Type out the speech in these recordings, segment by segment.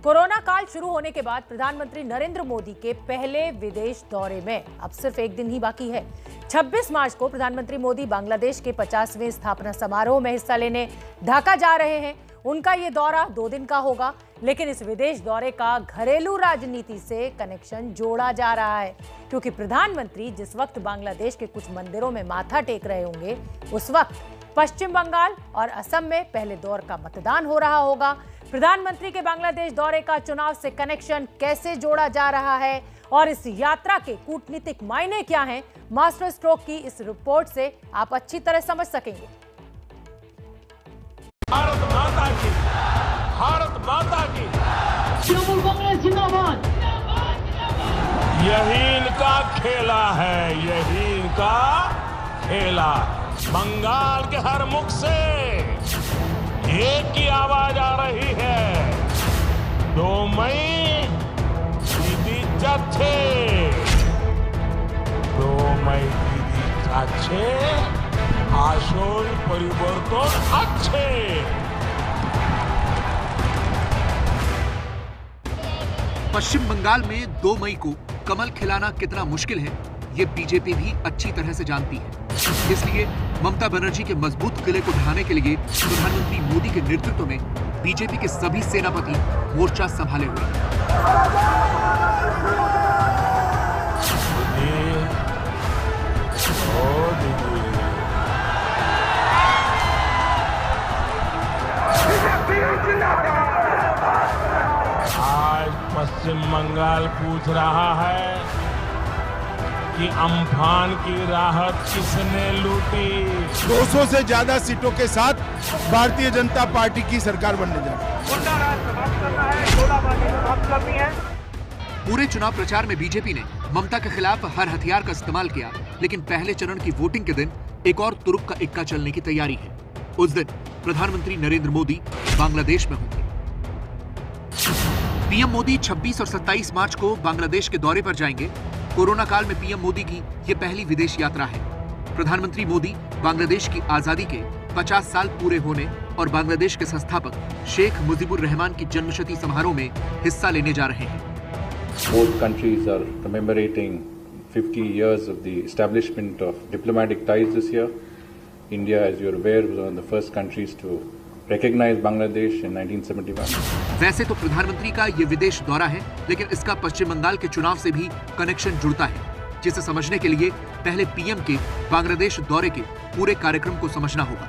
Corona काल शुरू होने के बाद प्रधानमंत्री नरेंद्र मोदी के पहले विदेश दौरे में अब सिर्फ एक दिन ही बाकी है। 26 मार्च को प्रधानमंत्री मोदी बांग्लादेश के 50वें स्थापना समारोह में हिस्सा लेने ढाका जा रहे हैं। उनका ये दौरा 2 दिन का होगा, लेकिन इस विदेश दौरे का घरेलू राजनीति से कनेक्शन जोड़ा जा रहा है, क्योंकि प्रधानमंत्री जिस वक्त बांग्लादेश के कुछ मंदिरों में माथा टेक रहे होंगे, उस वक्त पश्चिम बंगाल और असम में पहले दौर का मतदान हो रहा होगा। प्रधानमंत्री के बांग्लादेश दौरे का चुनाव से कनेक्शन कैसे जोड़ा जा रहा है और इस यात्रा के कूटनीतिक मायने क्या हैं, मास्टर स्ट्रोक की इस रिपोर्ट से आप अच्छी तरह समझ सकेंगे। भारत माता की, भारत माता की, तृणमूल कांग्रेस जिंदाबाद। यही इनका खेला है, यही इनका खेला। बंगाल के हर मुख से एक ही आवाज आ रही है, 2 मई दीदी जाच्छे, 2 मई दीदी जाच्छे, আসল পরিবর্তন আছে। पश्चिम बंगाल में 2 मई को कमल खिलाना कितना मुश्किल है, ये बीजेपी भी अच्छी तरह से जानती है। इसलिए ममता बनर्जी के मजबूत किले को ढहाने के लिए प्रधानमंत्री मोदी के नेतृत्व में बीजेपी के सभी सेनापति मोर्चा संभाले हुए हैं। आज पश्चिम बंगाल पूछ रहा है कि अम्फान की राहत किसने लूटी। 200 से ज्यादा सीटों के साथ भारतीय जनता पार्टी की सरकार बनने जा रही है। पूरे चुनाव प्रचार में बीजेपी ने ममता के खिलाफ हर हथियार का इस्तेमाल किया, लेकिन पहले चरण की वोटिंग के दिन एक और तुरुप का इक्का चलने की तैयारी है। उस दिन प्रधानमंत्री नरेंद्र मोदी बांग्लादेश में होंगे। पीएम मोदी 26 और 27 मार्च को बांग्लादेश के दौरे पर जाएंगे। कोरोना काल में पीएम मोदी की यह पहली विदेश यात्रा है। प्रधानमंत्री मोदी बांग्लादेश की आजादी के 50 साल पूरे होने और बांग्लादेश के संस्थापक शेख मुजीबुर रहमान की जन्मशती समारोह में हिस्सा लेने जा रहे हैं। Both countries are commemorating 50 years of the establishment of diplomatic ties this year. India, as you are aware, was one of the first countries to recognize Bangladesh in 1971. वैसे तो प्रधानमंत्री का ये विदेश दौरा है, लेकिन इसका पश्चिम बंगाल के चुनाव से भी कनेक्शन जुड़ता है, जिसे समझने के लिए पहले पीएम के बांग्लादेश दौरे के पूरे कार्यक्रम को समझना होगा।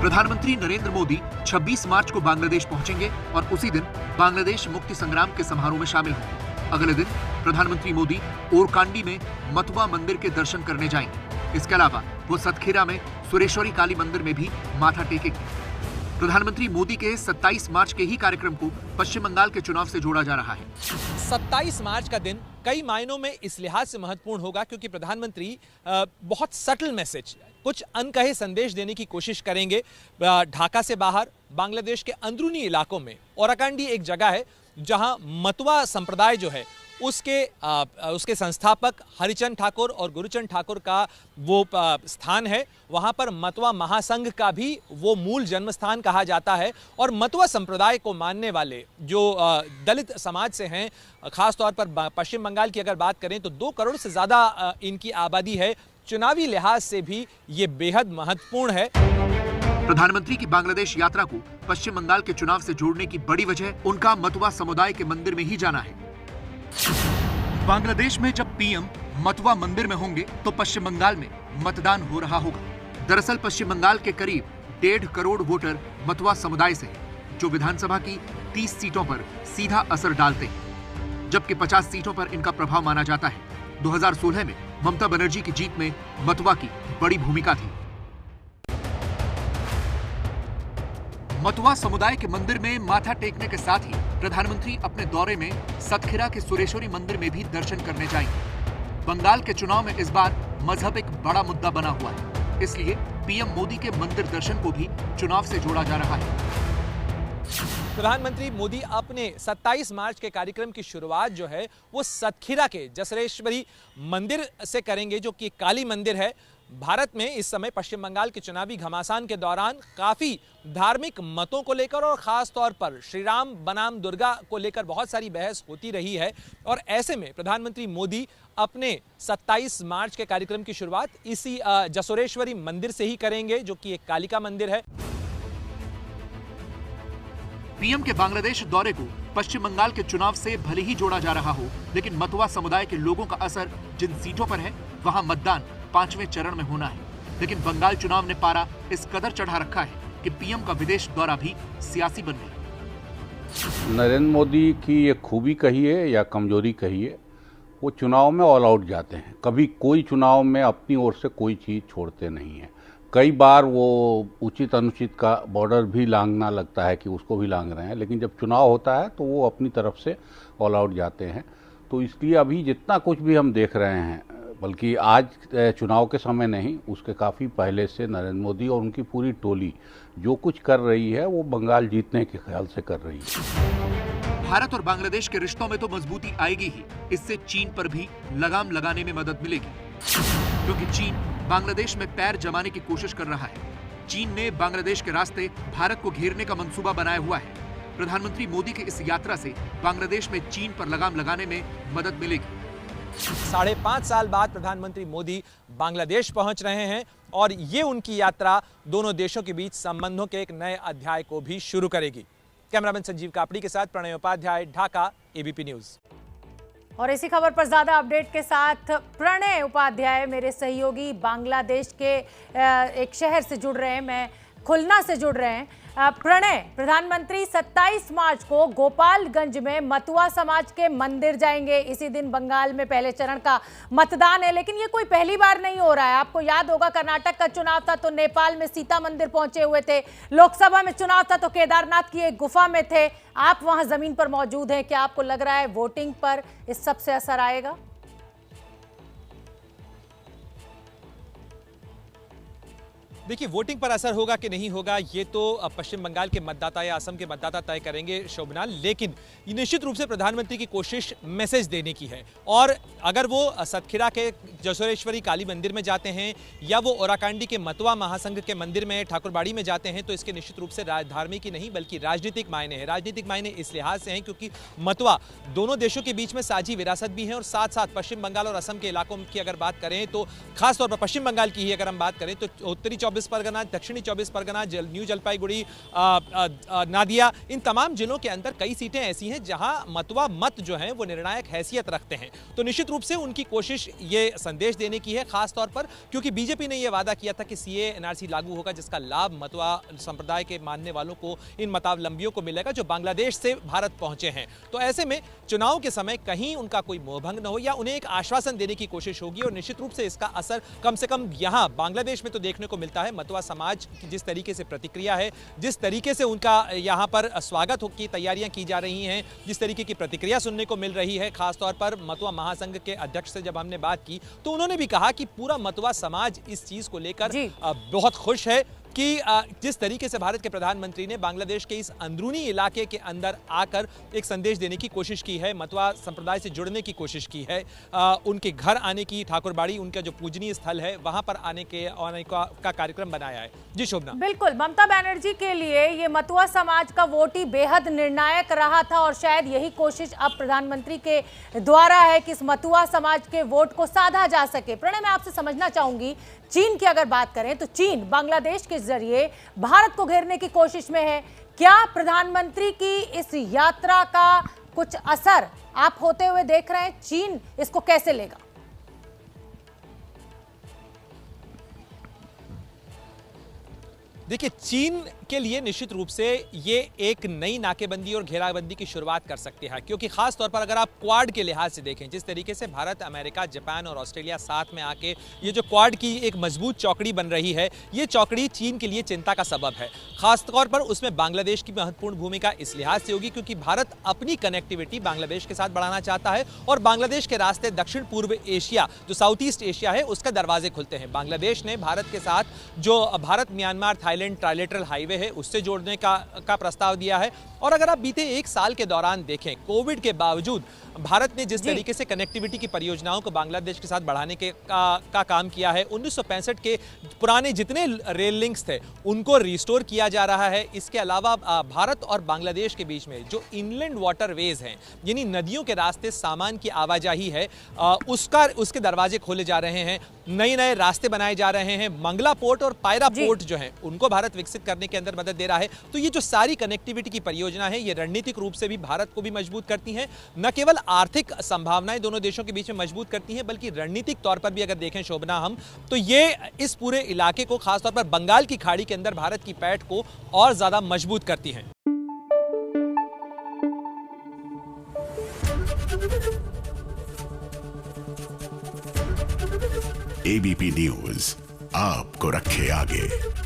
प्रधानमंत्री नरेंद्र मोदी 26 मार्च को बांग्लादेश पहुंचेंगे और उसी दिन बांग्लादेश मुक्ति संग्राम के समारोह में शामिल होंगे। अगले दिन प्रधानमंत्री मोदी ओरकांडी में मतवा मंदिर के दर्शन करने जाएंगे। इसके अलावा वो सतखीरा में सुरेश्वरी काली मंदिर में भी माथा टेकेंगे। प्रधानमंत्री मोदी के 27 मार्च के ही कार्यक्रम को पश्चिम बंगाल के चुनाव से जोड़ा जा रहा है। 27 मार्च का दिन कई मायनों में इस लिहाज से महत्वपूर्ण होगा क्योंकि प्रधानमंत्री बहुत सटल मैसेज, कुछ अनकहे संदेश देने की कोशिश करेंगे। ढाका से बाहर बांग्लादेश के अंदरूनी इलाकों में ओराकांडी एक जगह है जहां मतवा संप्रदाय जो है उसके संस्थापक हरिचंद ठाकुर और गुरुचंद ठाकुर का वो स्थान है। वहां पर मतवा महासंघ का भी वो मूल जन्म स्थान कहा जाता है और मतवा संप्रदाय को मानने वाले जो दलित समाज से हैं, खासतौर पर पश्चिम बंगाल की अगर बात करें तो 2 करोड़ से ज़्यादा इनकी आबादी है। चुनावी लिहाज से भी ये बेहद महत्वपूर्ण है। प्रधानमंत्री की बांग्लादेश यात्रा को पश्चिम बंगाल के चुनाव से जोड़ने की बड़ी वजह उनका मतवा समुदाय के मंदिर में ही जाना है। बांग्लादेश में जब पीएम मतवा मंदिर में होंगे तो पश्चिम बंगाल में मतदान हो रहा होगा। दरअसल पश्चिम बंगाल के करीब 1.5 करोड़ वोटर मतवा समुदाय से हैं, जो विधानसभा की 30 सीटों पर सीधा असर डालते हैं, जबकि 50 सीटों पर इनका प्रभाव माना जाता है। 2016 में ममता बनर्जी की जीत में मतवा की बड़ी भूमिका थी। मतवा समुदाय के मंदिर में माथा टेकने के साथ ही प्रधानमंत्री अपने दौरे में सतखीरा के सुरेश्वरी मंदिर में भी दर्शन करने जाएंगे। बंगाल के चुनाव में इस बार मजहब एक बड़ा मुद्दा बना हुआ है, इसलिए पीएम मोदी के मंदिर दर्शन को भी चुनाव से जोड़ा जा रहा है। प्रधानमंत्री मोदी अपने 27 मार्च के कार्यक्रम की शुरुआत जो है वो सतखीरा के जसरेश्वरी मंदिर से करेंगे, जो कि काली मंदिर है। भारत में इस समय पश्चिम बंगाल के चुनावी घमासान के दौरान काफी धार्मिक मतों को लेकर और खास तौर पर श्री राम बनाम दुर्गा को लेकर बहुत सारी बहस होती रही है। और ऐसे में प्रधानमंत्री मोदी अपने 27 मार्च के कार्यक्रम की शुरुआत इसी जसोरेश्वरी मंदिर से ही करेंगे, जो कि एक कालिका मंदिर है। पीएम के बांग्लादेश दौरे को पश्चिम बंगाल के चुनाव से भले ही जोड़ा जा रहा हो, लेकिन मतुआ समुदाय के लोगों का असर जिन सीटों पर है वहां मतदान 5वें चरण में होना है। लेकिन बंगाल चुनाव ने पारा इस कदर चढ़ा रखा है कि पीएम का विदेश दौरा भी सियासी बन गया। नरेंद्र मोदी की ये खूबी कहिए या कमजोरी कहिए, वो चुनाव में ऑल आउट जाते हैं। कभी कोई चुनाव में अपनी ओर से कोई चीज छोड़ते नहीं है। कई बार वो उचित अनुचित का बॉर्डर भी लांघना लगता है कि उसको भी लांघ रहे हैं, लेकिन जब चुनाव होता है तो वो अपनी तरफ से ऑल आउट जाते हैं। तो इसलिए अभी जितना कुछ भी हम देख रहे हैं, बल्कि आज चुनाव के समय नहीं, उसके काफ़ी पहले से नरेंद्र मोदी और उनकी पूरी टोली जो कुछ कर रही है वो बंगाल जीतने के ख्याल से कर रही है। भारत और बांग्लादेश के रिश्तों में तो मजबूती आएगी ही, इससे चीन पर भी लगाम लगाने में मदद मिलेगी, क्योंकि चीन बांग्लादेश में पैर जमाने की कोशिश कर रहा है। चीन ने बांग्लादेश के रास्ते भारत को घेरने का मंसूबा बनाया हुआ है। प्रधानमंत्री मोदी की इस यात्रा से बांग्लादेश में चीन पर लगाम लगाने में मदद मिलेगी। 5.5 साल बाद प्रधानमंत्री मोदी बांग्लादेश पहुंच रहे हैं और ये उनकी यात्रा दोनों देशों के बीच संबंधों के एक नए अध्याय को भी शुरू करेगी। कैमरामैन संजीव कापड़ी के साथ प्रणय उपाध्याय, ढाका, एबीपी न्यूज। और इसी खबर पर ज्यादा अपडेट के साथ प्रणय उपाध्याय मेरे सहयोगी बांग्लादेश के एक शहर से जुड़ रहे हैं, मैं खुलना से जुड़ रहे हैं। प्रणय, प्रधानमंत्री 27 मार्च को गोपालगंज में मतुआ समाज के मंदिर जाएंगे। इसी दिन बंगाल में पहले चरण का मतदान है, लेकिन ये कोई पहली बार नहीं हो रहा है। आपको याद होगा कर्नाटक का चुनाव था तो नेपाल में सीता मंदिर पहुंचे हुए थे, लोकसभा में चुनाव था तो केदारनाथ की एक गुफा में थे। आप वहां जमीन पर मौजूद हैं, क्या आपको लग रहा है वोटिंग पर इस सब से असर आएगा? देखिए, वोटिंग पर असर होगा कि नहीं होगा ये तो पश्चिम बंगाल के मतदाता या असम के मतदाता तय करेंगे शोभना, लेकिन निश्चित रूप से प्रधानमंत्री की कोशिश मैसेज देने की है। और अगर वो सतखीरा के जसोरेश्वरी काली मंदिर में जाते हैं या वो ओराकांडी के मतुआ महासंघ के मंदिर में ठाकुरबाड़ी में जाते हैं, तो इसके निश्चित रूप से धार्मिक ही नहीं बल्कि राजनीतिक मायने हैं। राजनीतिक मायने इस लिहाज से हैं क्योंकि मतुआ दोनों देशों के बीच में साझी विरासत भी है और साथ साथ पश्चिम बंगाल और असम के इलाकों की अगर बात करें तो खासतौर पर पश्चिम बंगाल की ही अगर हम बात करें तो उत्तरी 24 परगना, दक्षिणी 24 परगना, न्यू जलपाईगुड़ी, नादिया, इन तमाम जिलों के अंदर कई सीटें ऐसी हैं जहां मतुआ मत जो हैं वो निर्णायक हैसियत रखते हैं। तो निश्चित रूप से उनकी कोशिश ये संदेश देने की है, खास तौर पर क्योंकि बीजेपी ने यह वादा किया था कि सीए एनआरसी लागू होगा जिसका लाभ मतुआ संप्रदाय के मानने वालों को, इन मतावलंबियों को मिलेगा जो बांग्लादेश से भारत पहुंचे हैं। तो ऐसे में चुनाव के समय कहीं उनका कोई मोहभंग न हो या उन्हें एक आश्वासन देने की कोशिश होगी और निश्चित रूप से इसका असर कम से कम यहां बांग्लादेश में तो देखने को मिलता है। मतुआ समाज की जिस तरीके से प्रतिक्रिया है, जिस तरीके से उनका यहां पर स्वागत की तैयारियां की जा रही हैं, जिस तरीके की प्रतिक्रिया सुनने को मिल रही है, खासतौर पर मतुआ महासंघ के अध्यक्ष से जब हमने बात की तो उन्होंने भी कहा कि पूरा मतुआ समाज इस चीज को लेकर बहुत खुश है कि जिस तरीके से भारत के प्रधानमंत्री ने बांग्लादेश के इस अंदरूनी इलाके के अंदर आकर एक संदेश देने की कोशिश की है, मतुआ संप्रदाय से जुड़ने की कोशिश की है, उनके घर आने की, ठाकुरबाड़ी उनका जो पूजनीय स्थल है वहां पर आने का कार्यक्रम बनाया है। जी शोभना। बिल्कुल, ममता बनर्जी के लिए ये मतुआ समाज का वोट ही बेहद निर्णायक रहा था और शायद यही कोशिश अब प्रधानमंत्री के द्वारा है कि इस मतुआ समाज के वोट को साधा जा सके। प्रणय, मैं आपसे समझना चाहूंगी, चीन की अगर बात करें तो चीन बांग्लादेश के जरिए भारत को घेरने की कोशिश में है। क्या प्रधानमंत्री की इस यात्रा का कुछ असर आप होते हुए देख रहे हैं? चीन इसको कैसे लेगा? देखिए, चीन के लिए निश्चित रूप से ये एक नई नाकेबंदी और घेराबंदी की शुरुआत कर सकती है क्योंकि खास तौर पर अगर आप क्वाड के लिहाज से देखें, जिस तरीके से भारत, अमेरिका, जापान और ऑस्ट्रेलिया साथ में आके ये जो क्वाड की एक मजबूत चौकड़ी बन रही है, ये चौकड़ी चीन के लिए चिंता का सबब है। खास तौर पर उसमें बांग्लादेश की महत्वपूर्ण भूमिका इस लिहाज से होगी क्योंकि भारत अपनी कनेक्टिविटी बांग्लादेश के साथ बढ़ाना चाहता है और बांग्लादेश के रास्ते दक्षिण पूर्व एशिया, जो साउथ ईस्ट एशिया है, उसका दरवाजे खुलते हैं। बांग्लादेश ने भारत के साथ जो Bharat Myanmar Thailand trilateral highway है उससे जोड़ने का प्रस्ताव दिया है। और अगर आप बीते एक साल के दौरान देखें, कोविड के बावजूद भारत ने जिस तरीके से कनेक्टिविटी की परियोजनाओं को बांग्लादेश के साथ बढ़ाने का काम किया है, 1965 के पुराने जितने रेल लिंक्स थे उनको रिस्टोर किया जा रहा है। इसके अलावा भारत और बांग्लादेश के बीच में जो इनलैंड वाटरवेज हैं, यानी नदियों के रास्ते सामान की आवाजाही है, उसके दरवाजे खोले जा रहे हैं, नए रास्ते बनाए जा रहे हैं। मंगला पोर्ट और पायरा पोर्ट जो हैं उनको भारत विकसित करने के अंदर मदद दे रहा है। तो ये जो सारी कनेक्टिविटी की परियोजना है, ये रणनीतिक रूप से भी भारत को भी मजबूत करती हैं। न केवल आर्थिक संभावनाएं दोनों देशों के बीच में मजबूत करती हैं, बल्कि रणनीतिक तौर पर भी अगर देखें शोभना हम, तो ये इस पूरे इलाके को, खासतौर पर बंगाल की खाड़ी के अंदर भारत की पैठ को और ज्यादा मजबूत करती हैं। एबीपी न्यूज आपको रखे आगे।